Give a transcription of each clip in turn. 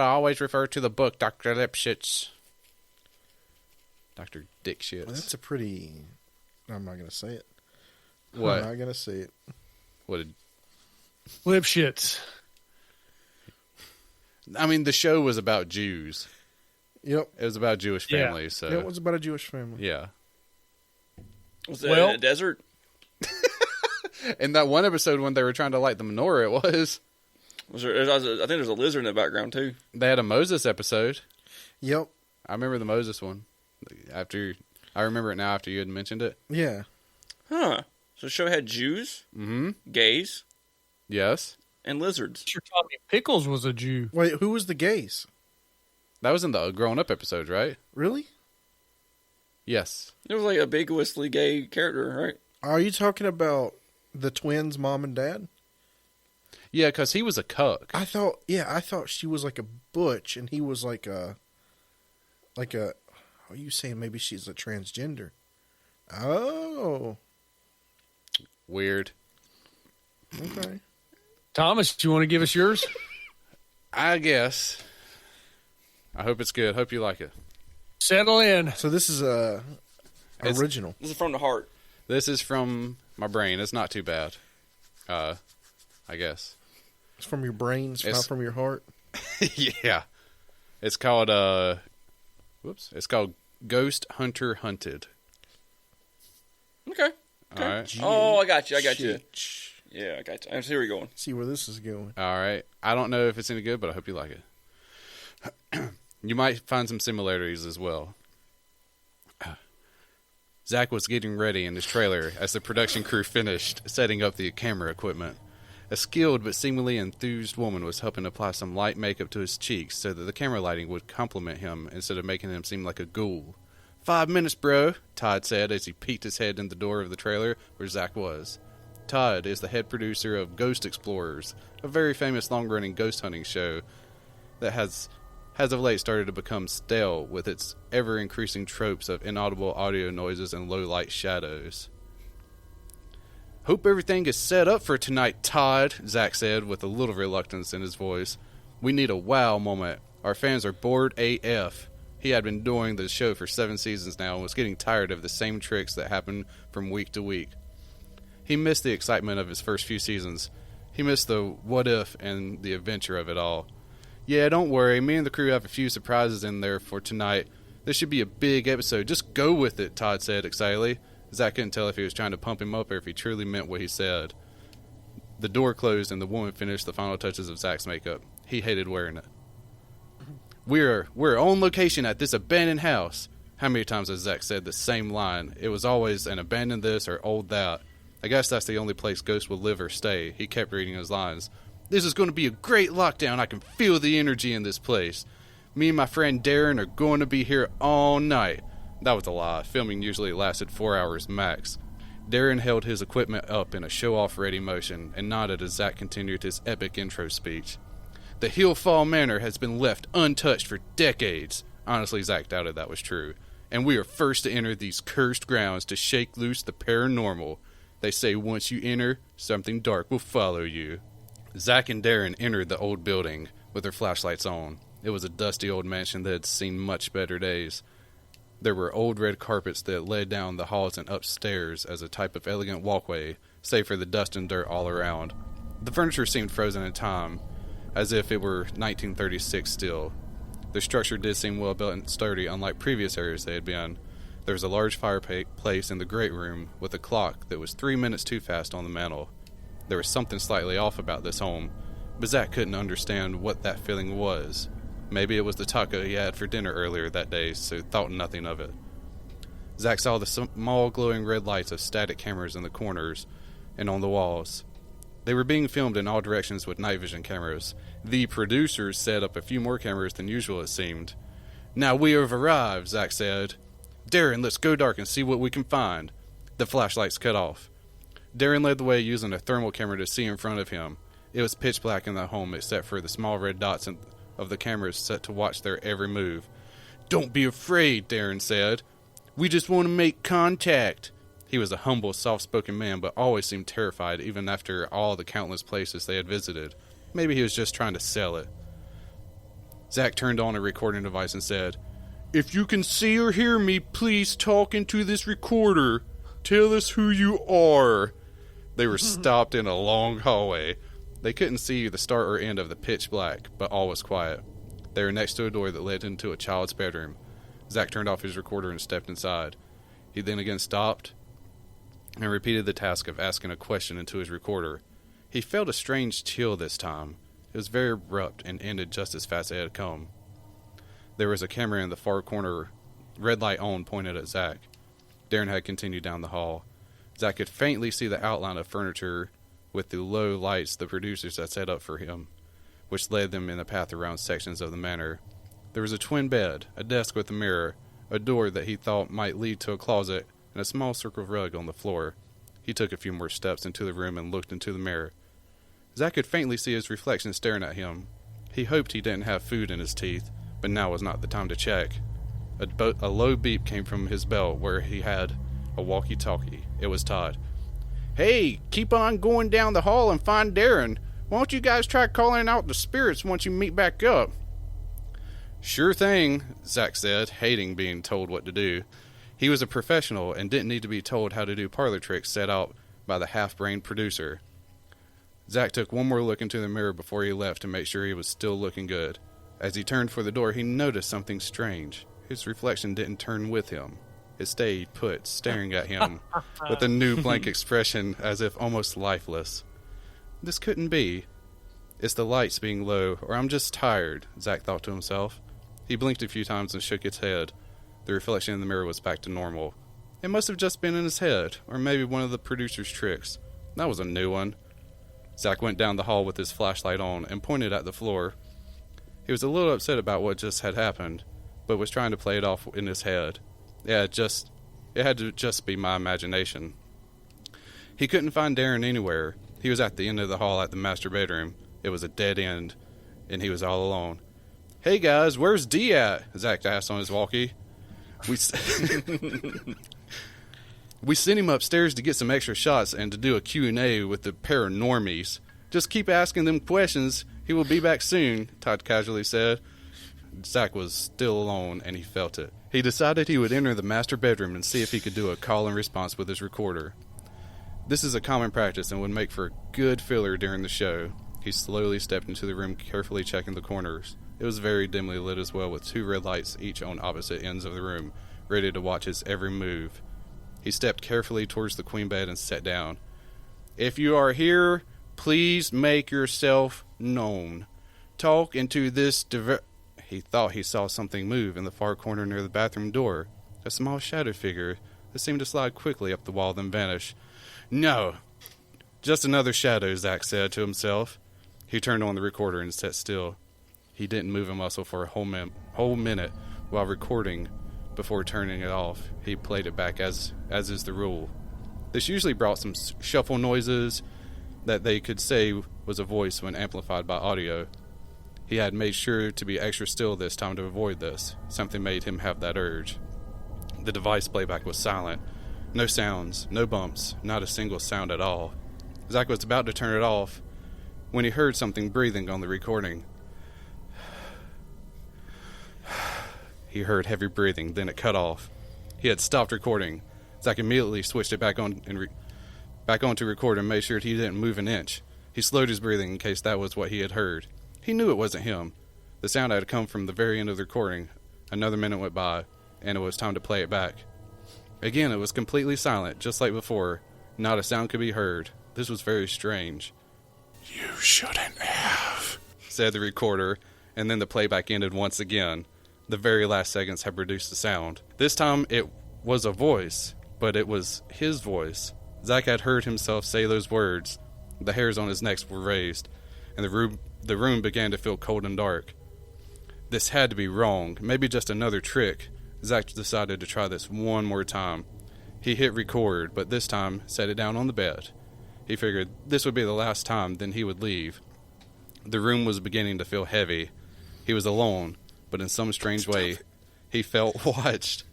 I always refer to the book, Dr. Lipschitz. Dr. Dick Shits. Well, that's a pretty... I'm not going to say it. What? I'm not going to say it. What did... Lipschitz. I mean, the show was about Jews. Yep. It was about Jewish families. So. Yeah, it was about a Jewish family. Yeah. Was it in a desert? In that one episode when they were trying to light the menorah, it was. I think there's a lizard in the background, too. They had a Moses episode. Yep. I remember the Moses one. I remember it now after you had mentioned it. Yeah. Huh. So the show had Jews, gays, Yes. and lizards. Sure, Tommy Pickles was a Jew. Wait, who was the gays? That was in the Growing Up episode, right? Really? Yes. It was like a ambiguously gay character, right? Are you talking about the twins' mom and dad? Yeah, because he was a cuck. I thought she was like a butch, and he was like a. Are you saying maybe she's a transgender? Oh, Weird. okay. Thomas, do you want to give us yours? I guess. I hope it's good. Hope you like it. Settle in. So this is original. This is from the heart. This is from my brain. It's not too bad. I guess. It's from your brain. It's not from your heart. Yeah. It's called, It's called Ghost Hunter Hunted. Okay. All right. Oh, I got you. Sheesh. Yeah, I got you. I see where you're going. See where this is going. All right. I don't know if it's any good, but I hope you like it. You might find some similarities as well. Zach was getting ready in his trailer as the production crew finished setting up the camera equipment. A skilled but seemingly enthused woman was helping apply some light makeup to his cheeks so that the camera lighting would complement him instead of making him seem like a ghoul. 5 minutes, bro, Todd said as he peeked his head in the door of the trailer where Zach was. Todd is the head producer of Ghost Explorers, a very famous long-running ghost hunting show that has of late started to become stale with its ever-increasing tropes of inaudible audio noises and low-light shadows. Hope everything is set up for tonight, Todd, Zach said with a little reluctance in his voice. We need a wow moment. Our fans are bored AF. He had been doing the show for 7 seasons now and was getting tired of the same tricks that happened from week to week. He missed the excitement of his first few seasons. He missed the what if and the adventure of it all. Yeah, don't worry. Me and the crew have a few surprises in there for tonight. This should be a big episode. Just go with it, Todd said excitedly. Zach couldn't tell if he was trying to pump him up or if he truly meant what he said. The door closed and the woman finished the final touches of Zach's makeup. He hated wearing it. We're on location at this abandoned house. How many times has Zach said the same line? It was always an abandoned this or old that. I guess that's the only place ghosts will live or stay. He kept reading his lines. This is going to be a great lockdown. I can feel the energy in this place. Me and my friend Darren are going to be here all night. That was a lie. Filming usually lasted 4 hours max. Darren held his equipment up in a show-off ready motion and nodded as Zach continued his epic intro speech. The Hillfall Manor has been left untouched for decades. Honestly, Zach doubted that was true. And we are first to enter these cursed grounds to shake loose the paranormal. They say once you enter, something dark will follow you. Zach and Darren entered the old building with their flashlights on. It was a dusty old mansion that had seen much better days. There were old red carpets that led down the halls and upstairs as a type of elegant walkway, save for the dust and dirt all around. The furniture seemed frozen in time, as if it were 1936 still. The structure did seem well built and sturdy, unlike previous areas they had been. There was a large fireplace in the great room, with a clock that was 3 minutes too fast on the mantel. There was something slightly off about this home, but Zach couldn't understand what that feeling was. Maybe it was the taco he had for dinner earlier that day, so thought nothing of it. Zach saw the small glowing red lights of static cameras in the corners and on the walls. They were being filmed in all directions with night vision cameras. The producers set up a few more cameras than usual, it seemed. Now we have arrived, Zach said. Darren, let's go dark and see what we can find. The flashlights cut off. Darren led the way using a thermal camera to see in front of him. It was pitch black in the home except for the small red dots of the cameras set to watch their every move. Don't be afraid, Darren said. We just want to make contact. He was a humble, soft-spoken man, but always seemed terrified even after all the countless places they had visited. Maybe he was just trying to sell it. Zach turned on a recording device and said, "If you can see or hear me, please talk into this recorder. Tell us who you are." They were stopped in a long hallway. They couldn't see the start or end of the pitch black, but all was quiet. They were next to a door that led into a child's bedroom. Zach turned off his recorder and stepped inside. He then again stopped and repeated the task of asking a question into his recorder. He felt a strange chill this time. It was very abrupt and ended just as fast as it had come. There was a camera in the far corner, red light on, pointed at Zach. Darren had continued down the hall. Zach could faintly see the outline of furniture with the low lights the producers had set up for him, which led them in a path around sections of the manor. There was a twin bed, a desk with a mirror, a door that he thought might lead to a closet, and a small circle rug on the floor. He took a few more steps into the room and looked into the mirror. Zach could faintly see his reflection staring at him. He hoped he didn't have food in his teeth, but now was not the time to check. A low beep came from his belt where he had a walkie-talkie. It was Todd. "Hey, keep on going down the hall and find Darren. Why don't you guys try calling out the spirits once you meet back up?" "Sure thing," Zach said, hating being told what to do. He was a professional and didn't need to be told how to do parlor tricks set out by the half-brained producer. Zach took one more look into the mirror before he left to make sure he was still looking good. As he turned for the door, he noticed something strange. His reflection didn't turn with him. It stayed put, staring at him with a new blank expression as if almost lifeless. This couldn't be. It's the lights being low, or I'm just tired, Zach thought to himself. He blinked a few times and shook his head. The reflection in the mirror was back to normal. It must have just been in his head, or maybe one of the producer's tricks. That was a new one. Zach went down the hall with his flashlight on and pointed at the floor. He was a little upset about what just had happened, but was trying to play it off in his head. It had to just be my imagination. He couldn't find Darren anywhere. He was at the end of the hall at the master bedroom. It was a dead end, and he was all alone. "Hey guys, where's D at?" Zach asked on his walkie. We sent him upstairs to get some extra shots and to do a Q&A with the paranormies. "Just keep asking them questions. He will be back soon," Todd casually said. Zach was still alone, and he felt it. He decided he would enter the master bedroom and see if he could do a call and response with his recorder. This is a common practice and would make for a good filler during the show. He slowly stepped into the room, carefully checking the corners. It was very dimly lit as well, with 2 red lights each on opposite ends of the room, ready to watch his every move. He stepped carefully towards the queen bed and sat down. "If you are here, please make yourself known. Talk into this He thought he saw something move in the far corner near the bathroom door. A small shadow figure that seemed to slide quickly up the wall, then vanish. "No, just another shadow," Zach said to himself. He turned on the recorder and sat still. He didn't move a muscle for a whole minute while recording. Before turning it off, he played it back as is the rule. This usually brought some shuffle noises that they could say was a voice when amplified by audio. He had made sure to be extra still this time to avoid this. Something made him have that urge. The device playback was silent. No sounds, no bumps, not a single sound at all. Zach was about to turn it off when he heard something breathing on the recording. He heard heavy breathing, then it cut off. He had stopped recording. Zach immediately switched it back on to record and made sure he didn't move an inch. He slowed his breathing in case that was what he had heard. He knew it wasn't him. The sound had come from the very end of the recording. Another minute went by, and it was time to play it back. Again, it was completely silent, just like before. Not a sound could be heard. This was very strange. "You shouldn't have," said the recorder, and then the playback ended once again. The very last seconds had produced the sound. This time it was a voice, but it was his voice. Zach had heard himself say those words. The hairs on his neck were raised, and the room began to feel cold and dark. This had to be wrong, maybe just another trick. Zach decided to try this one more time. He hit record, but this time set it down on the bed. He figured this would be the last time, then he would leave. The room was beginning to feel heavy. He was alone, but in some strange way, he felt watched.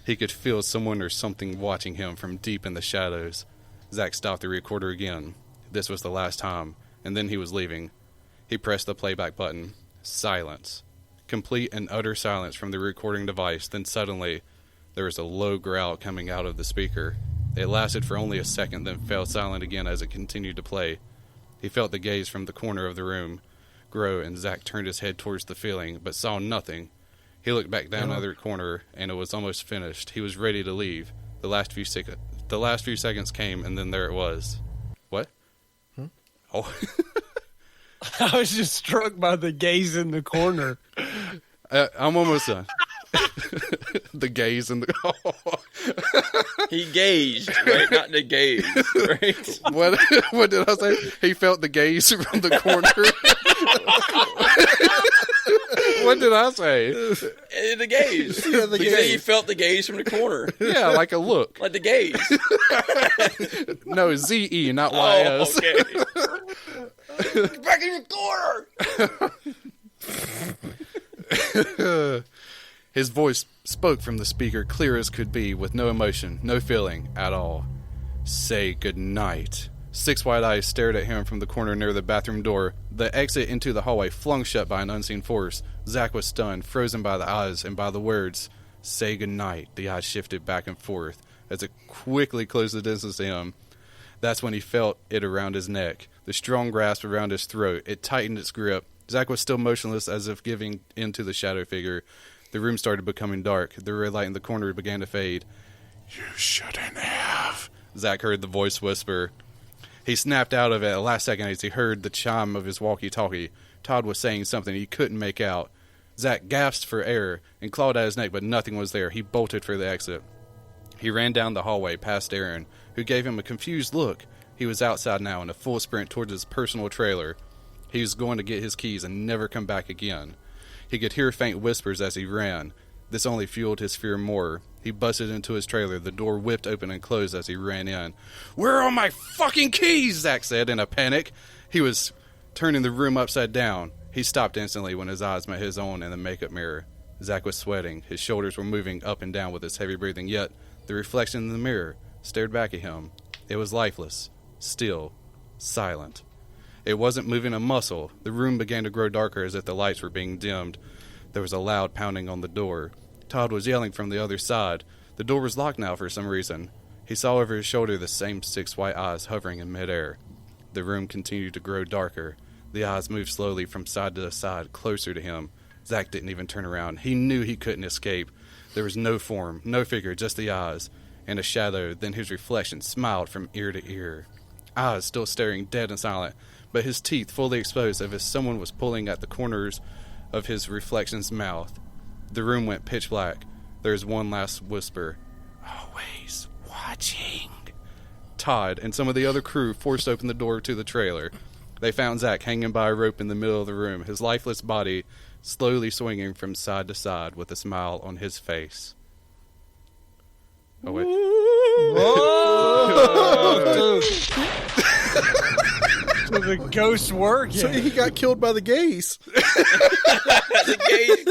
He could feel someone or something watching him from deep in the shadows. Zach stopped the recorder again. This was the last time, and then he was leaving. He pressed the playback button. Silence. complete and utter silence from the recording device. Then suddenly, there was a low growl coming out of the speaker. It lasted for only a second, then fell silent again as it continued to play. He felt the gaze from the corner of the room grow, and Zach turned his head towards the ceiling, but saw nothing. He looked back down the other corner, and it was almost finished. He was ready to leave. The last few seconds came, and then there it was. What? Oh. I was just struck by the gaze in the corner. I'm almost done. The gaze in the... He gazed, right? Not the gaze, right? What did I say? He felt the gaze from the corner. What did I say? The gaze. Yeah, the You said gaze. he felt the gaze from the corner. Yeah, like a look. Like the gaze. No, Z-E, not Oh, Y-S. okay. Get back in your corner! His voice spoke from the speaker clear as could be, with no emotion, no feeling at all. Say good night. 6 wide eyes stared at him from the corner near the bathroom door. The exit into the hallway flung shut by an unseen force. Zach was stunned, frozen by the eyes and by the words. Say good night. The eyes shifted back and forth as it quickly closed the distance to him. That's when he felt it around his neck. The strong grasp around his throat. It tightened its grip. Zach was still motionless, as if giving into the shadow figure. The room started becoming dark. The red light in the corner began to fade. You shouldn't have, Zach heard the voice whisper. He snapped out of it at the last second as he heard the chime of his walkie-talkie. Todd was saying something he couldn't make out. Zach gasped for air and clawed at his neck, but nothing was there. He bolted for the exit. He ran down the hallway past Aaron, who gave him a confused look. He was outside now in a full sprint towards his personal trailer. He was going to get his keys and never come back again. He could hear faint whispers as he ran. This only fueled his fear more. He busted into his trailer. The door whipped open and closed as he ran in. Where are my fucking keys? Zach said in a panic. He was turning the room upside down. He stopped instantly when his eyes met his own in the makeup mirror. Zach was sweating. His shoulders were moving up and down with his heavy breathing, yet the reflection in the mirror stared back at him. It was lifeless, still, silent. It wasn't moving a muscle. The room began to grow darker as if the lights were being dimmed. There was a loud pounding on the door. Todd was yelling from the other side. The door was locked now for some reason. He saw over his shoulder the same 6 white eyes hovering in midair. The room continued to grow darker. The eyes moved slowly from side to side, closer to him. Zach didn't even turn around. He knew he couldn't escape. There was no form, no figure, just the eyes, and a shadow. Then his reflection smiled from ear to ear. Eyes still staring dead and silent, but his teeth fully exposed as if someone was pulling at the corners of his reflection's mouth. The room went pitch black. There was one last whisper. Always watching. Todd and some of the other crew forced open the door to the trailer. They found Zach hanging by a rope in the middle of the room, his lifeless body slowly swinging from side to side with a smile on his face. Oh, wait. Whoa! So the ghosts work. So he got killed by the gaze. The gaze.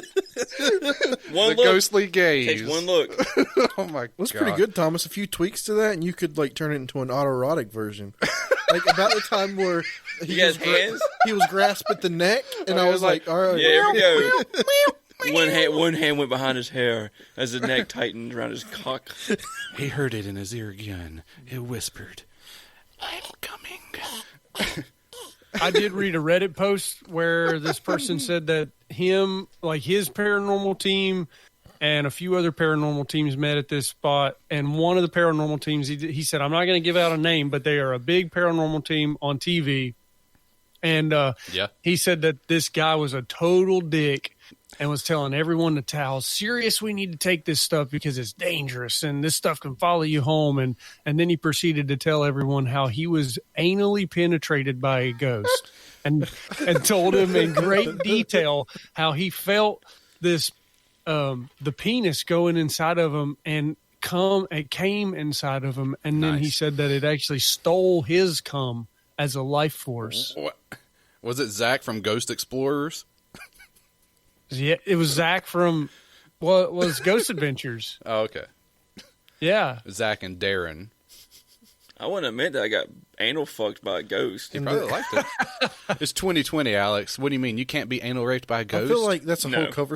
One The look. ghostly gaze. Takes one look. Oh my god. That's pretty good, Thomas. A few tweaks to that, and you could like turn it into an autoerotic version. Like about the time where He has hands? he was grasped at the neck, and I was like, all right, Yeah, here we go. One hand went behind his hair as the neck tightened around his cock. He heard it in his ear again. It whispered, I'm coming. I did read a Reddit post where this person said that him, like his paranormal team and a few other paranormal teams met at this spot. And one of the paranormal teams, he said, I'm not going to give out a name, but they are a big paranormal team on TV. And he said that this guy was a total dick and was telling everyone to how serious we need to take this stuff because it's dangerous and this stuff can follow you home. And then he proceeded to tell everyone how he was anally penetrated by a ghost and told him in great detail how he felt this, the penis going inside of him and it came inside of him. And then he said that it actually stole his cum as a life force. What? Was it Zach from Ghost Explorers? Yeah, it was Zach from what was Ghost Adventures. Oh, okay. Yeah. Zach and Darren. I wouldn't admit that I got anal fucked by a ghost. You probably liked it. It's 2020, Alex. What do you mean? You can't be anal raped by a ghost? I feel like that's a No. whole cover